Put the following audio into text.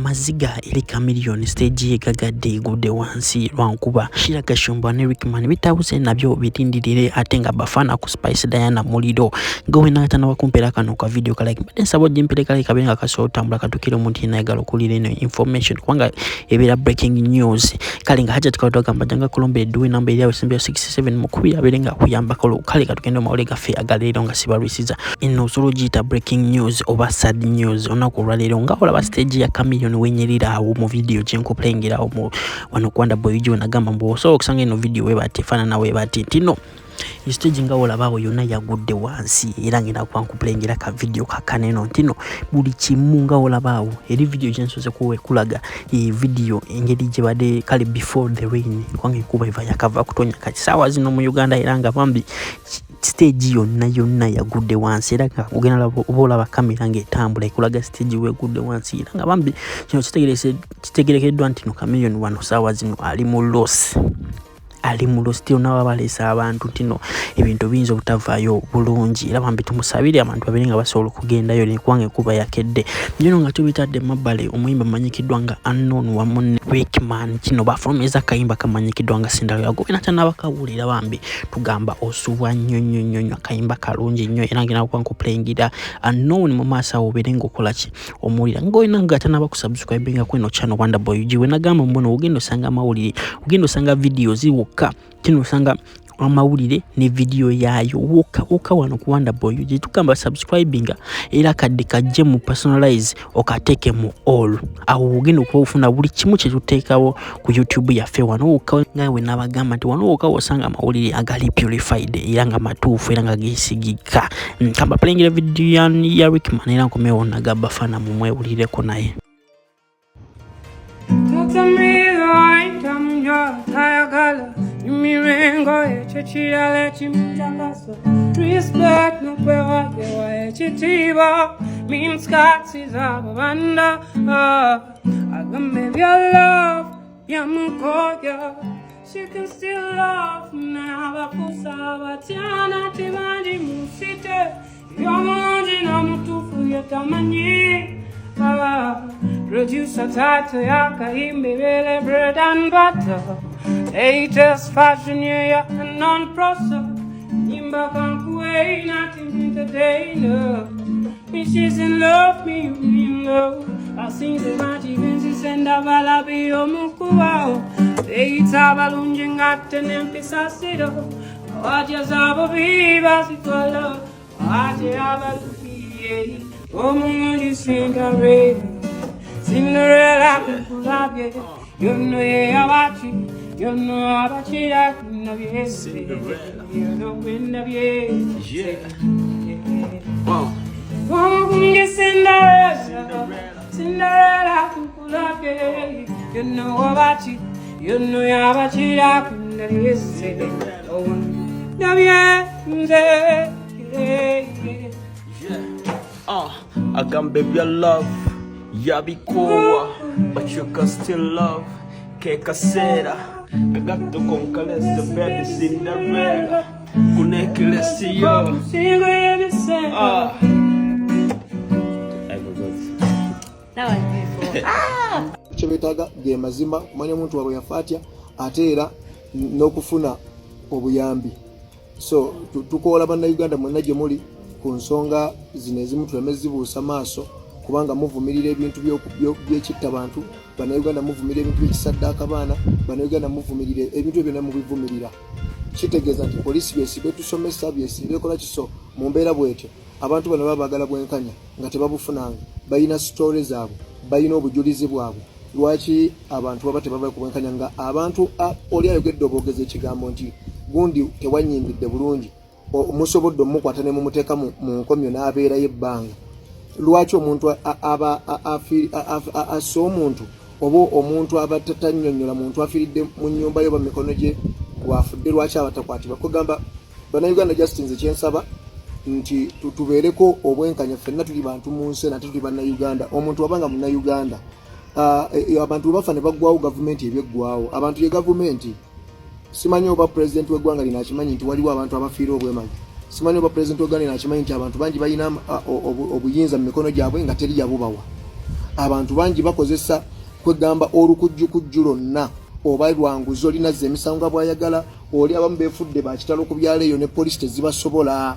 maziga eri chameleon stage egagadde egudde wansi lwankuba Shira Gashumba ne Rickman bitawuse nabyo bitindirire ate nga bafana ku Spice Diana muliro gowe natana wakumpera kano ka video ka like mbe nsabo jimpere kale kabenga kasotambula katukire omuntu inayagala okulira eno information kwanga ebera breaking news kale nga haja tukatoka mbajanga kulombe duwe namba eri 67 mukubi aberenga kuyamba kale katukende mawule gafe agalero nga sibarwisiza ino solo jita breaking news oba sad news onako lwalero nga olaba stage ya chameleon wenyerira awo mu video chenko playingira awo wano kwanda boy jo nagamba mbo so okusanga ino video webati fana na webati tino stage nga olaba yonna yagudde wansi era ngina kwanku playingira ka video kakaneno tino buli kimu nga olaba eri video jensoze kuwe kulaga iyi video engeri jebade kale before the rain kwange kuba iva yakava kutonya kati sawa zino mu Uganda era nga bambi stage yonna yagudde wansi era nga ugenda obola bakamera ngetambula ekulaga stage we gudde wansi era nga bambi kino kitegerekeddwa ntino chameleon wano sawa zino ali mu loss tino nababalesa abantu tino ebintu binzo butavayo bulungi era bambi tumusabire abantu babirenga basobola kugendayo ne kwange kuba yakedde njino nga tubitadde mabale omuyimba manyikidwa nga unknown wa Mon Rickman kino bafomeza kayimba kamanyikidwa nga sindalo yago enata nabakawulira bambi tugamba osuwa nyonyo kayimba kalungi nnyo era ngina kwangu playingira unknown mu masa oberengo kolaki omulira ngoina nga tana bakusubscribe nga kweno channel Wonder Boy jiwe nagamba mbono ugendo sanga mawulire ugendo sanga videos woka kino sanga amawulire ne video yayo woka wano ku Wonder Boy jitukamba subscribinga era kadde kajje mu personalize okateke mu all awo ugendo ko ufuna buli kimu kye tuteekawo ku YouTube yaffe wano woka ngawe nabagamba nti wano woka osanga amawulire agali purified era nga matuufu era nga gesigika kamba playing video ya Rickman era nkomewo nagamba fana mu mwewulire ko naye Mirengo echichia lechi mjangasa respect no pewa yewa echitiba means katsi za banda agambe your love yamukoya she can still love now bapusa batiana timanji musite yamanji na mutufu yatamanyi producer title yaka imbele bread and butter latest fashion yeah and non-processor Nimba kankuwe nothing today no when she's in love me you in love I sing the magic when she send a valabi omukuwa Eita balunji ngate nempisa sido Waja zabo viva sikola Waja abaluki Omungi Cinderella kukulabye You know ya wachi You know abachi ya kunabye You know kunabye Omungi Cinderella kukulabye You know abachi You know ya abachi ya kunabye Oh nabye I can baby your love, ya be cool, but you can still love. Que casera, I got to conquer the baby Cinderella. Connect yo. Chebetaga ge mazima kumanya muntu wabo yafatia atera n'okufuna obuyambi. So tukola bana Uganda mwenaje muli ku nsonga zinezimu tulemezibuusa maaso kubanga muvumirira ebintu by'ekitta abantu bana Uganda muvumirira ebintu by'ekisaddaaka baana bana Uganda muvumirira ebintu byonna mubivumirira kitegeeza nti poliisi byesibe tusomesa byesibe kola kiso mu mbeera bwetyo abantu bano babaagala bwenkanya nga tebabufunanga bayina stories zaabwe bayina obujulizi bwabwe lwaki abantu baba tebaba kubwenkanya nga abantu oli ayogedde obwogezi ekigambo nti gundi tewanyingidde bulungi omusobodde omukwata ne mumuteeka mu nkomyo n'abeera yebbanga lwaki omuntu assa omuntu oba omuntu abatatanyonnyola muntu afiiridde mu nnyumba yo bamikono gye bwafudde lwaki abatakwatibwa kugamba bannayuganda Justin kyensaba nti tubeereko obwenkanya ffenna tuli bantu mu nsi nate tuli bannayuganda omuntu wabanga munnayuganda abantu bafa ne baggwawo gavumenti ebyeggwawo abantu ye gavumenti simanyi oba president w'eggwanga lino akimanyi nti waliwo abantu abafiira obwemagi simanyi oba president w'eggwanga lino akimanyi nti abantu bangi balina obuyinza mu mikono gyabwe nga teri yabubawa abantu bangi bakozesa kwegamba olukujjukujju lonna oba lwanguzi olinazza emisango bwayagala oli abamu beefudde bakitalo ku byalo eyo ne poliisi tezibasobola